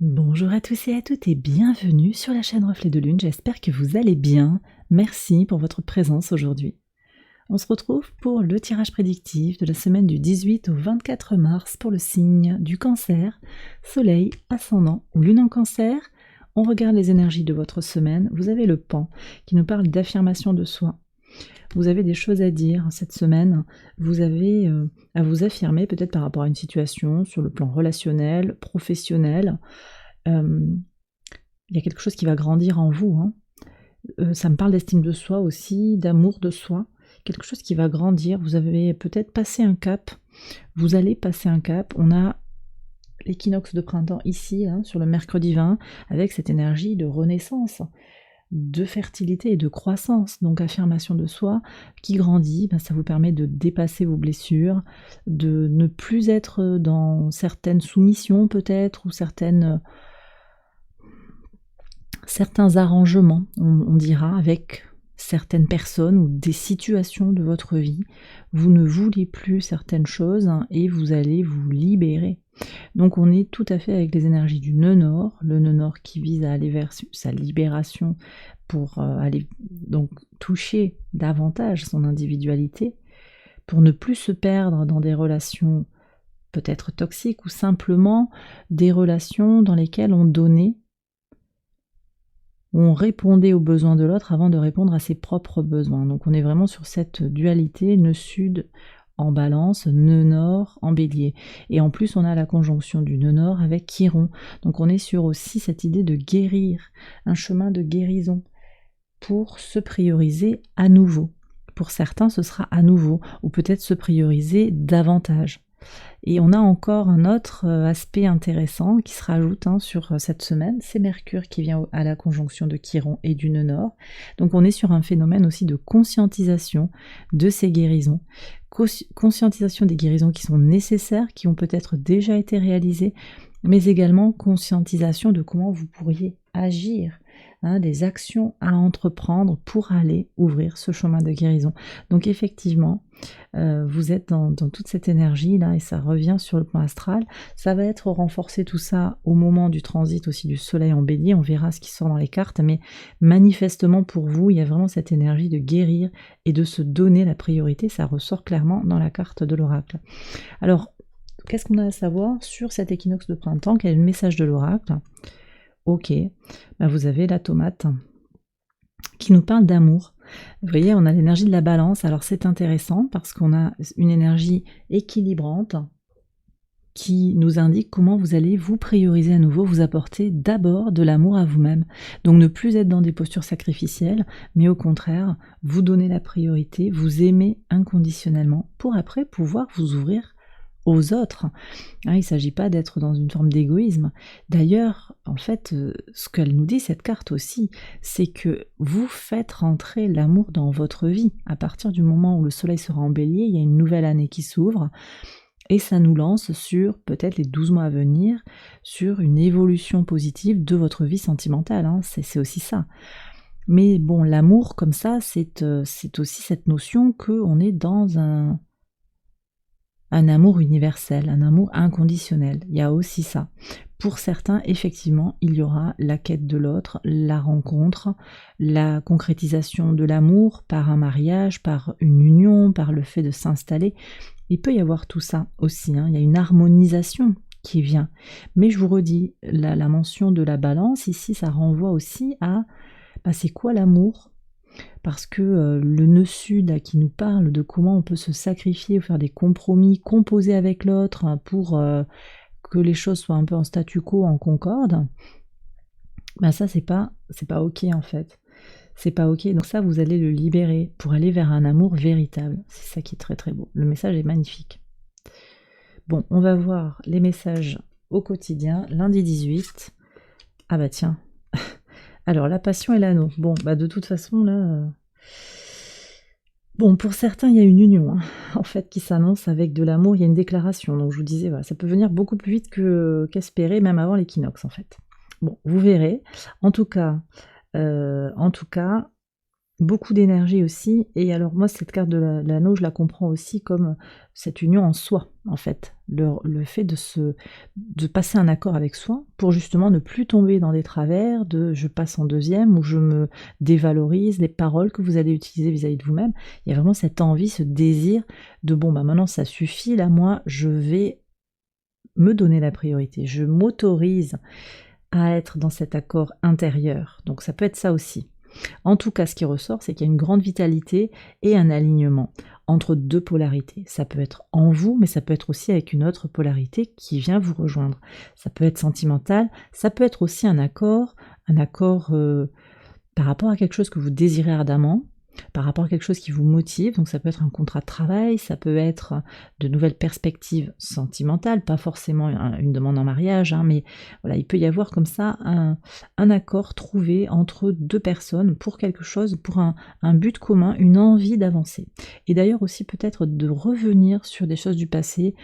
Bonjour à tous et à toutes et bienvenue sur la chaîne Reflet de Lune, j'espère que vous allez bien. Merci pour votre présence aujourd'hui. On se retrouve pour le tirage prédictif de la semaine du 18 au 24 mars pour le signe du Cancer, Soleil, Ascendant ou Lune en Cancer. On regarde les énergies de votre semaine. Vous avez le pan qui nous parle d'affirmation de soi. Vous avez des choses à dire cette semaine, vous avez à vous affirmer peut-être par rapport à une situation sur le plan relationnel, professionnel. Il y a quelque chose qui va grandir en vous, hein. Ça me parle d'estime de soi aussi, d'amour de soi, quelque chose qui va grandir. Vous avez peut-être passé un cap, vous allez passer un cap. On a l'équinoxe de printemps ici, hein, sur le mercredi 20, avec cette énergie de renaissance, de fertilité et de croissance, donc affirmation de soi qui grandit. Ça vous permet de dépasser vos blessures, de ne plus être dans certaines soumissions peut-être, ou certains arrangements, on dira, avec certaines personnes ou des situations de votre vie. Vous ne voulez plus certaines choses, hein, et vous allez vous libérer. Donc on est tout à fait avec les énergies du nœud nord, le nœud nord qui vise à aller vers sa libération pour aller donc toucher davantage son individualité, pour ne plus se perdre dans des relations peut-être toxiques ou simplement des relations dans lesquelles on donnait, on répondait aux besoins de l'autre avant de répondre à ses propres besoins. Donc on est vraiment sur cette dualité, nœud sud en balance, nœud nord en bélier. Et en plus on a la conjonction du nœud nord avec Chiron. Donc on est sur aussi cette idée de guérir, un chemin de guérison pour se prioriser à nouveau. Pour certains ce sera à nouveau, ou peut-être se prioriser davantage. Et on a encore un autre aspect intéressant qui se rajoute sur cette semaine, c'est Mercure qui vient à la conjonction de Chiron et du nœud nord. Donc on est sur un phénomène aussi de conscientisation de ces guérisons, conscientisation des guérisons qui sont nécessaires, qui ont peut-être déjà été réalisées, mais également conscientisation de comment vous pourriez agir, des actions à entreprendre pour aller ouvrir ce chemin de guérison. Donc effectivement, vous êtes dans toute cette énergie là, et ça revient sur le plan astral. Ça va être renforcé tout ça au moment du transit aussi du soleil en bélier. On verra ce qui sort dans les cartes, mais manifestement pour vous, il y a vraiment cette énergie de guérir et de se donner la priorité. Ça ressort clairement dans la carte de l'oracle. Alors, qu'est-ce qu'on a à savoir sur cet équinoxe de printemps? Quel est le message de l'oracle? Ok, vous avez la tomate qui nous parle d'amour. Vous voyez, on a l'énergie de la balance. Alors c'est intéressant parce qu'on a une énergie équilibrante qui nous indique comment vous allez vous prioriser à nouveau, vous apporter d'abord de l'amour à vous-même. Donc ne plus être dans des postures sacrificielles, mais au contraire, vous donner la priorité, vous aimer inconditionnellement pour après pouvoir vous ouvrir aux autres. Il ne s'agit pas d'être dans une forme d'égoïsme. D'ailleurs, en fait, ce qu'elle nous dit, cette carte aussi, c'est que vous faites rentrer l'amour dans votre vie. À partir du moment où le soleil sera en bélier, il y a une nouvelle année qui s'ouvre, et ça nous lance sur peut-être les 12 mois à venir, sur une évolution positive de votre vie sentimentale. C'est aussi ça. Mais bon, l'amour comme ça, c'est aussi cette notion qu'on est dans un amour universel, un amour inconditionnel. Il y a aussi ça. Pour certains, effectivement, il y aura la quête de l'autre, la rencontre, la concrétisation de l'amour par un mariage, par une union, par le fait de s'installer. Il peut y avoir tout ça aussi, il y a une harmonisation qui vient. Mais je vous redis, la mention de la balance, ici, ça renvoie aussi à c'est quoi l'amour? Parce que le nœud sud qui nous parle de comment on peut se sacrifier ou faire des compromis, composer avec l'autre pour que les choses soient un peu en statu quo, en concorde, ça c'est pas ok en fait. C'est pas ok, donc ça vous allez le libérer pour aller vers un amour véritable. C'est ça qui est très très beau. Le message est magnifique. Bon, on va voir les messages au quotidien, lundi 18. Ah bah tiens. Alors, la passion et l'anneau. Bon, de toute façon, là... Bon, pour certains, il y a une union, en fait, qui s'annonce avec de l'amour. Il y a une déclaration. Donc, je vous disais, voilà, ça peut venir beaucoup plus vite qu'espéré, même avant l'équinoxe, en fait. Bon, vous verrez. En tout cas, beaucoup d'énergie aussi. Et alors moi, cette carte de l'anneau, je la comprends aussi comme cette union en soi, en fait. Le fait de passer un accord avec soi pour justement ne plus tomber dans des travers de je passe en deuxième ou je me dévalorise, les paroles que vous allez utiliser vis-à-vis de vous-même. Il y a vraiment cette envie, ce désir de bon, bah maintenant ça suffit, là moi je vais me donner la priorité. Je m'autorise à être dans cet accord intérieur. Donc ça peut être ça aussi. En tout cas, ce qui ressort, c'est qu'il y a une grande vitalité et un alignement entre deux polarités. Ça peut être en vous, mais ça peut être aussi avec une autre polarité qui vient vous rejoindre. Ça peut être sentimental, ça peut être aussi un accord par rapport à quelque chose que vous désirez ardemment, par rapport à quelque chose qui vous motive. Donc ça peut être un contrat de travail, ça peut être de nouvelles perspectives sentimentales, pas forcément une demande en mariage, hein, mais voilà, il peut y avoir comme ça un accord trouvé entre deux personnes pour quelque chose, pour un but commun, une envie d'avancer. Et d'ailleurs aussi peut-être de revenir sur des choses du passé,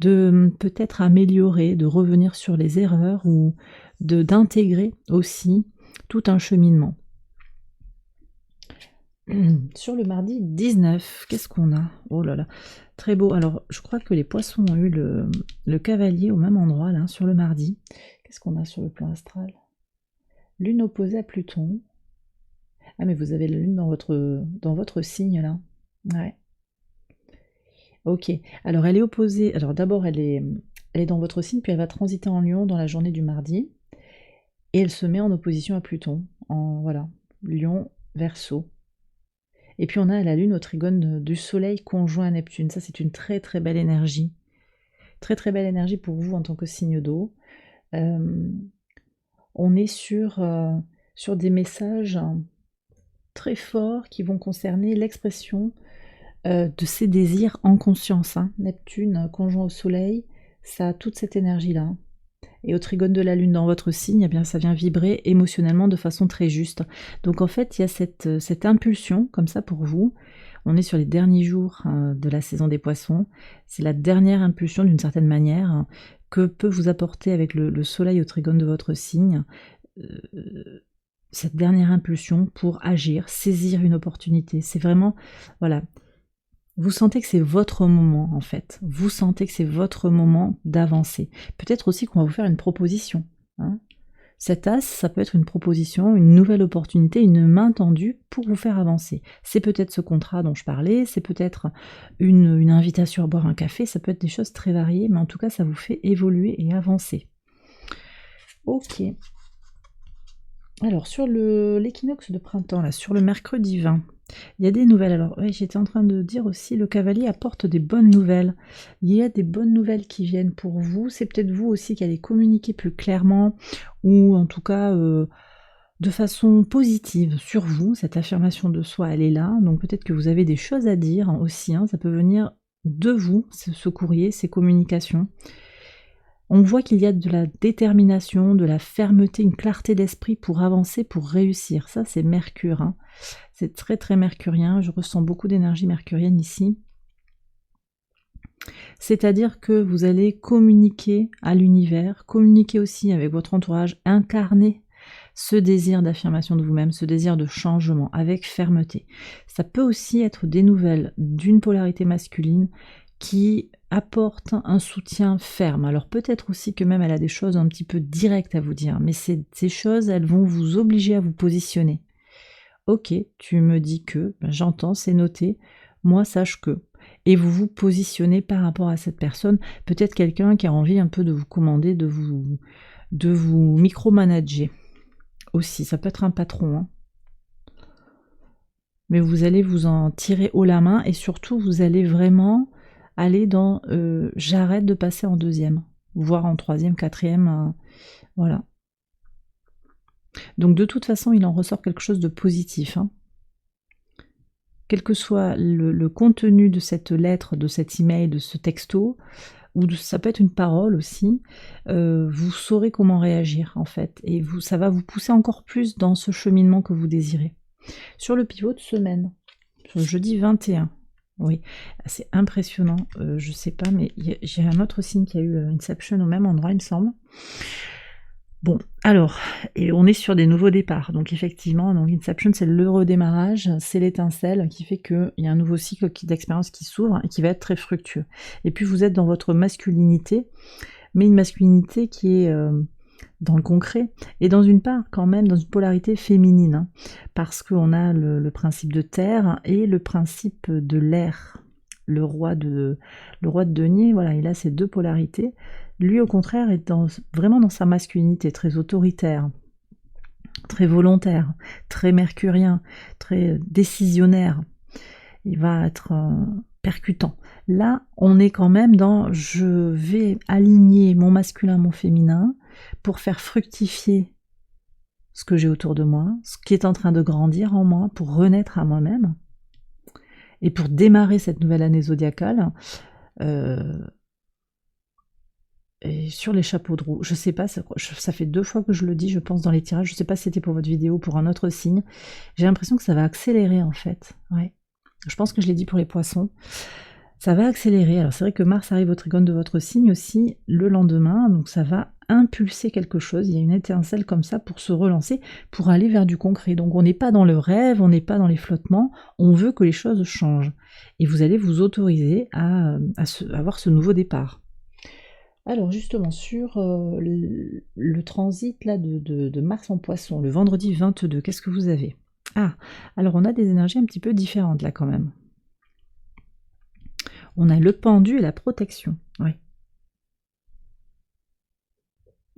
de peut-être améliorer, de revenir sur les erreurs ou d'intégrer aussi tout un cheminement. Sur le mardi 19, qu'est-ce qu'on a? Oh là là, très beau. Alors, je crois que les poissons ont eu le cavalier au même endroit, là, sur le mardi. Qu'est-ce qu'on a sur le plan astral? Lune opposée à Pluton. Ah, mais vous avez la lune dans votre signe, là. Ouais. Ok. Alors, elle est opposée. Alors, d'abord, elle est dans votre signe, puis elle va transiter en Lion dans la journée du mardi. Et elle se met en opposition à Pluton. Voilà. Lion, Verseau. Et puis on a la Lune au trigone du Soleil conjoint à Neptune. Ça, c'est une très très belle énergie. Très très belle énergie pour vous en tant que signe d'eau. On est sur des messages très forts qui vont concerner l'expression de ces désirs en conscience. Hein. Neptune conjoint au Soleil, ça a toute cette énergie-là. Et au trigone de la Lune dans votre signe, eh bien, ça vient vibrer émotionnellement de façon très juste. Donc en fait, il y a cette impulsion comme ça pour vous. On est sur les derniers jours de la saison des poissons. C'est la dernière impulsion d'une certaine manière que peut vous apporter avec le soleil au trigone de votre signe. Cette dernière impulsion pour agir, saisir une opportunité. C'est vraiment, voilà, vous sentez que c'est votre moment en fait. Vous sentez que c'est votre moment d'avancer. Peut-être aussi qu'on va vous faire une proposition. Hein. Cet as, ça peut être une proposition, une nouvelle opportunité, une main tendue pour vous faire avancer. C'est peut-être ce contrat dont je parlais, c'est peut-être une invitation à boire un café, ça peut être des choses très variées, mais en tout cas ça vous fait évoluer et avancer. Ok. Alors sur l'équinoxe de printemps, là, sur le mercredi 20, il y a des nouvelles. Alors, oui, j'étais en train de dire aussi, le cavalier apporte des bonnes nouvelles. Il y a des bonnes nouvelles qui viennent pour vous. C'est peut-être vous aussi qui allez communiquer plus clairement, ou en tout cas de façon positive sur vous. Cette affirmation de soi, elle est là. Donc peut-être que vous avez des choses à dire aussi. Hein. Ça peut venir de vous, ce courrier, ces communications. On voit qu'il y a de la détermination, de la fermeté, une clarté d'esprit pour avancer, pour réussir. Ça, c'est Mercure. Hein. C'est très très mercurien. Je ressens beaucoup d'énergie mercurienne ici. C'est-à-dire que vous allez communiquer à l'univers, communiquer aussi avec votre entourage, incarner ce désir d'affirmation de vous-même, ce désir de changement avec fermeté. Ça peut aussi être des nouvelles d'une polarité masculine qui apporte un soutien ferme. Alors peut-être aussi que même elle a des choses un petit peu directes à vous dire, mais ces choses, elles vont vous obliger à vous positionner. Ok, tu me dis que, ben, j'entends, c'est noté, moi sache que. Et vous vous positionnez par rapport à cette personne, peut-être quelqu'un qui a envie un peu de vous commander, de vous micromanager aussi, ça peut être un patron. Hein. Mais vous allez vous en tirer haut la main et surtout vous allez vraiment aller dans j'arrête de passer en deuxième, voire en troisième, quatrième, voilà. Donc de toute façon, il en ressort quelque chose de positif. Hein. Quel que soit le contenu de cette lettre, de cet email, de ce texto, ou ça peut être une parole aussi, vous saurez comment réagir en fait. Et ça va vous pousser encore plus dans ce cheminement que vous désirez. Sur le pivot de semaine, sur le jeudi 21, oui, c'est impressionnant, je sais pas, mais j'ai un autre signe qui a eu Inception au même endroit, il me semble. Bon, alors, et on est sur des nouveaux départs. Donc effectivement, donc Inception, c'est le redémarrage, c'est l'étincelle qui fait qu'il y a un nouveau cycle d'expérience qui s'ouvre et qui va être très fructueux. Et puis vous êtes dans votre masculinité, mais une masculinité qui est dans le concret, et dans une part quand même, dans une polarité féminine, hein, parce qu'on a le principe de terre et le principe de l'air. Le roi de denier, voilà, il a ces deux polarités. Lui, au contraire, est vraiment dans sa masculinité, très autoritaire, très volontaire, très mercurien, très décisionnaire. Il va être percutant. Là, on est quand même dans je vais aligner mon masculin, mon féminin, pour faire fructifier ce que j'ai autour de moi, ce qui est en train de grandir en moi, pour renaître à moi-même, et pour démarrer cette nouvelle année zodiacale, et sur les chapeaux de roue. Je sais pas, ça fait 2 fois que je le dis, je pense, dans les tirages. Je sais pas si c'était pour votre vidéo ou pour un autre signe. J'ai l'impression que ça va accélérer, en fait. Ouais. Je pense que je l'ai dit pour les poissons. Ça va accélérer. Alors c'est vrai que Mars arrive au trigone de votre signe aussi le lendemain, donc ça va impulser quelque chose. Il y a une étincelle comme ça pour se relancer, pour aller vers du concret. Donc on n'est pas dans le rêve, on n'est pas dans les flottements, on veut que les choses changent. Et vous allez vous autoriser à avoir ce nouveau départ. Alors justement, sur le transit là, de Mars en Poisson, le vendredi 22, qu'est-ce que vous avez? Ah, alors on a des énergies un petit peu différentes là quand même. On a le pendu et la protection. Oui.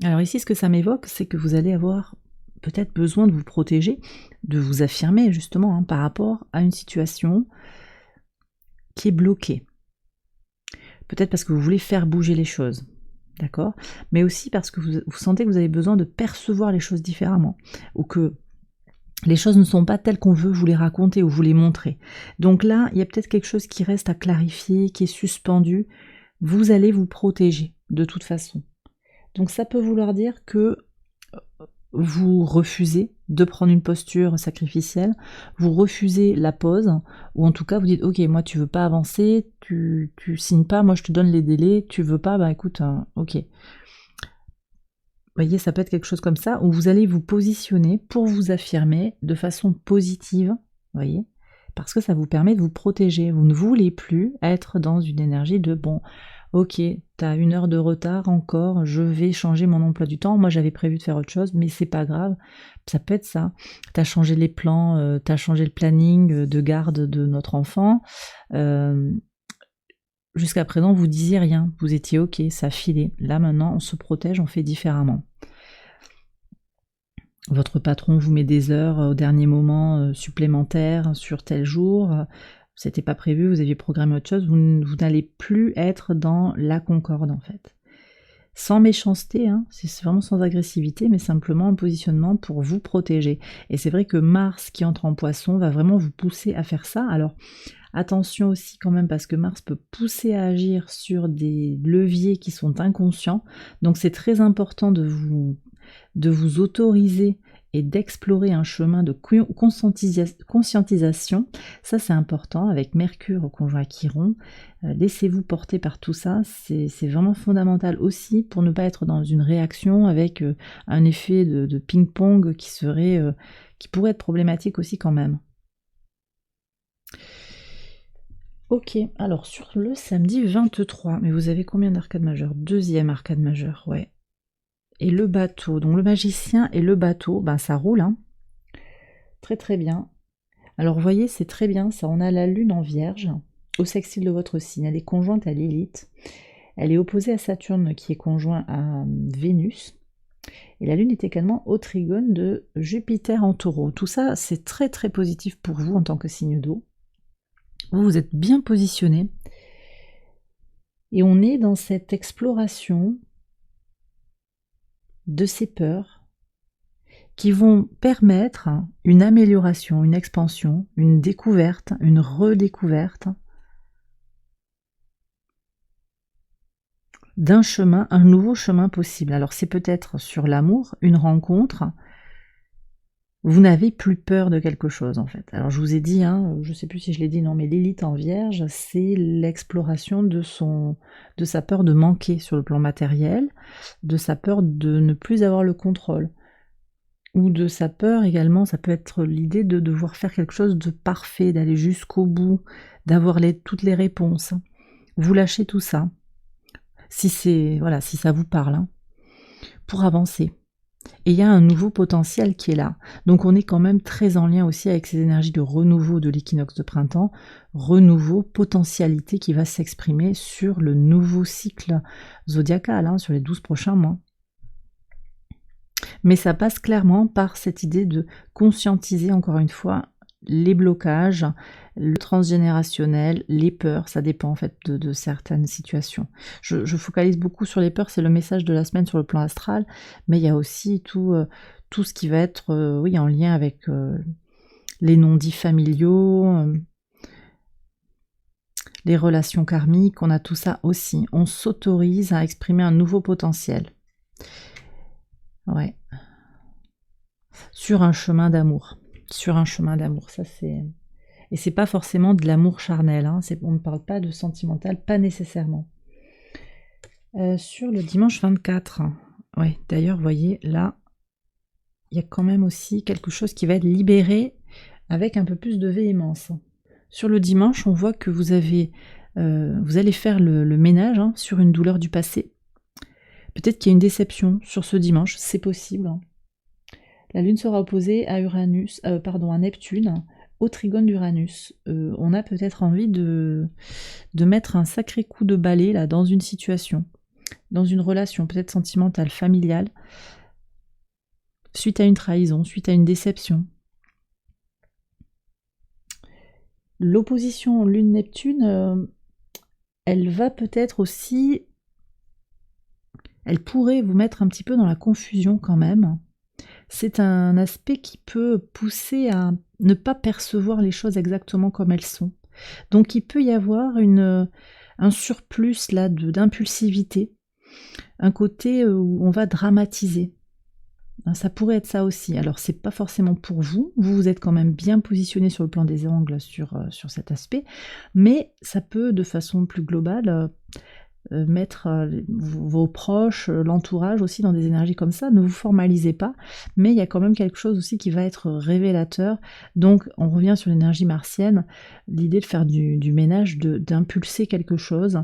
Alors ici, ce que ça m'évoque, c'est que vous allez avoir peut-être besoin de vous protéger, de vous affirmer justement hein, par rapport à une situation qui est bloquée. Peut-être parce que vous voulez faire bouger les choses, d'accord? Mais aussi parce que vous sentez que vous avez besoin de percevoir les choses différemment, ou que les choses ne sont pas telles qu'on veut vous les raconter ou vous les montrer. Donc là, il y a peut-être quelque chose qui reste à clarifier, qui est suspendu. Vous allez vous protéger de toute façon. Donc ça peut vouloir dire que vous refusez de prendre une posture sacrificielle, vous refusez la pause, ou en tout cas vous dites ok, moi tu veux pas avancer, tu signes pas, moi je te donne les délais, tu veux pas, bah écoute, ok. Vous voyez, ça peut être quelque chose comme ça, où vous allez vous positionner pour vous affirmer de façon positive, vous voyez, parce que ça vous permet de vous protéger. Vous ne voulez plus être dans une énergie de bon, ok, t'as 1 heure de retard encore, je vais changer mon emploi du temps. Moi j'avais prévu de faire autre chose, mais c'est pas grave. Ça peut être ça. T'as changé les plans, t'as changé le planning de garde de notre enfant. Jusqu'à présent, vous disiez rien, vous étiez ok, ça filait. Là maintenant, on se protège, on fait différemment. Votre patron vous met des heures au dernier moment supplémentaires sur tel jour. C'était pas prévu, vous aviez programmé autre chose. Vous n'allez plus être dans la concorde en fait. Sans méchanceté, hein, c'est vraiment sans agressivité, mais simplement un positionnement pour vous protéger. Et c'est vrai que Mars qui entre en Poisson va vraiment vous pousser à faire ça. Alors attention aussi quand même parce que Mars peut pousser à agir sur des leviers qui sont inconscients. Donc c'est très important de vous autoriser et d'explorer un chemin de conscientisation. Ça c'est important avec Mercure au conjoint Chiron. Laissez-vous porter par tout ça, c'est vraiment fondamental aussi pour ne pas être dans une réaction avec un effet de ping-pong qui pourrait être problématique aussi quand même. Ok, alors sur le samedi 23, mais vous avez combien d'arcades majeures? 2e arcade majeure, ouais. Et le bateau, donc le magicien et le bateau, ben ça roule, hein. Très très bien. Alors vous voyez, c'est très bien, ça on a la lune en vierge, au sextile de votre signe, elle est conjointe à Lilith, elle est opposée à Saturne qui est conjoint à Vénus, et la lune est également au trigone de Jupiter en taureau. Tout ça, c'est très très positif pour vous en tant que signe d'eau. Vous êtes bien positionné, et on est dans cette exploration de ces peurs qui vont permettre une amélioration, une expansion, une découverte, une redécouverte d'un chemin, un nouveau chemin possible. Alors c'est peut-être sur l'amour, une rencontre, Vous n'avez plus peur de quelque chose en fait. Alors je vous ai dit, hein, je ne sais plus si je l'ai dit, non, mais Lilith en Vierge, c'est l'exploration de sa peur de manquer sur le plan matériel, de sa peur de ne plus avoir le contrôle. Ou de sa peur également, ça peut être l'idée de devoir faire quelque chose de parfait, d'aller jusqu'au bout, d'avoir toutes les réponses. Vous lâchez tout ça, si ça vous parle, hein, pour avancer. Et il y a un nouveau potentiel qui est là. Donc on est quand même très en lien aussi avec ces énergies de renouveau de l'équinoxe de printemps, renouveau, potentialité qui va s'exprimer sur le nouveau cycle zodiacal, hein, sur les 12 prochains mois. Mais ça passe clairement par cette idée de conscientiser encore une fois les blocages, le transgénérationnel, les peurs, ça dépend en fait de certaines situations. Je focalise beaucoup sur les peurs, c'est le message de la semaine sur le plan astral, mais il y a aussi tout ce qui va être en lien avec les non-dits familiaux, les relations karmiques, on a tout ça aussi. On s'autorise à exprimer un nouveau potentiel. Ouais. Sur un chemin d'amour. Ça c'est... Et c'est pas forcément de l'amour charnel, hein. On ne parle pas de sentimental, pas nécessairement. Sur le dimanche 24, ouais, d'ailleurs, vous voyez, là, il y a quand même aussi quelque chose qui va être libéré avec un peu plus de véhémence. Sur le dimanche, on voit que vous allez faire le ménage, hein, sur une douleur du passé. Peut-être qu'il y a une déception sur ce dimanche, c'est possible, hein. La Lune sera opposée à à Neptune, au trigone d'Uranus. On a peut-être envie de mettre un sacré coup de balai là dans une situation, dans une relation peut-être sentimentale, familiale, suite à une trahison, suite à une déception. L'opposition Lune-Neptune, elle va peut-être aussi... Elle pourrait vous mettre un petit peu dans la confusion quand même. C'est un aspect qui peut pousser à ne pas percevoir les choses exactement comme elles sont. Donc il peut y avoir un surplus là d'impulsivité, un côté où on va dramatiser. Ça pourrait être ça aussi. Alors c'est pas forcément pour vous, vous êtes quand même bien positionné sur le plan des angles sur cet aspect, mais ça peut de façon plus globale mettre vos proches, l'entourage aussi dans des énergies comme ça. Ne vous formalisez pas, mais il y a quand même quelque chose aussi qui va être révélateur. Donc on revient sur l'énergie martienne, l'idée de faire du ménage, d'impulser quelque chose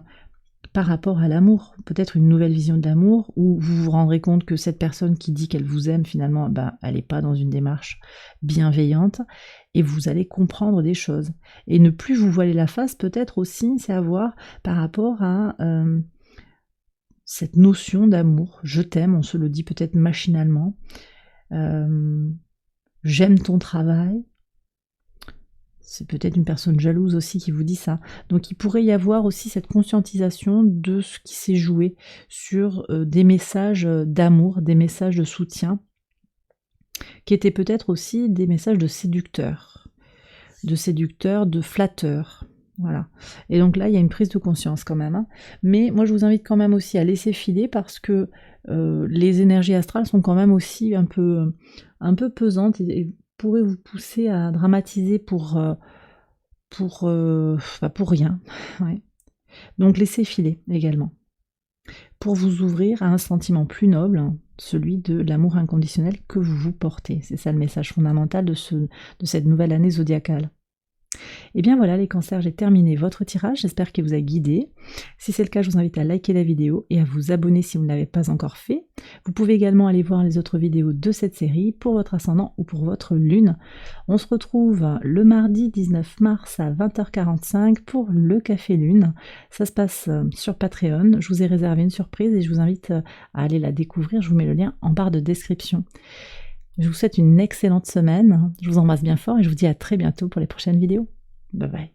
par rapport à l'amour, peut-être une nouvelle vision de l'amour, où vous vous rendrez compte que cette personne qui dit qu'elle vous aime, finalement, elle n'est pas dans une démarche bienveillante, et vous allez comprendre des choses. Et ne plus vous voiler la face, peut-être aussi, c'est à voir par rapport à cette notion d'amour. Je t'aime, on se le dit peut-être machinalement. J'aime ton travail. C'est peut-être une personne jalouse aussi qui vous dit ça. Donc il pourrait y avoir aussi cette conscientisation de ce qui s'est joué sur des messages d'amour, des messages de soutien, qui étaient peut-être aussi des messages de séducteurs, de flatteurs. Voilà. Et donc là, il y a une prise de conscience quand même, hein. Mais moi, je vous invite quand même aussi à laisser filer parce que les énergies astrales sont quand même aussi un peu pesantes et pourraient vous pousser à dramatiser pour rien. Ouais. Donc laissez filer également. Pour vous ouvrir à un sentiment plus noble, hein, celui de l'amour inconditionnel que vous portez. C'est ça le message fondamental de cette nouvelle année zodiacale. Et bien voilà les cancers, j'ai terminé votre tirage, j'espère qu'il vous a guidé. Si c'est le cas, je vous invite à liker la vidéo et à vous abonner si vous ne l'avez pas encore fait. Vous pouvez également aller voir les autres vidéos de cette série pour votre ascendant ou pour votre lune. On se retrouve le mardi 19 mars à 20h45 pour le Café Lune. Ça se passe sur Patreon, je vous ai réservé une surprise et je vous invite à aller la découvrir, je vous mets le lien en barre de description. Je vous souhaite une excellente semaine, je vous embrasse bien fort et je vous dis à très bientôt pour les prochaines vidéos. Bye bye.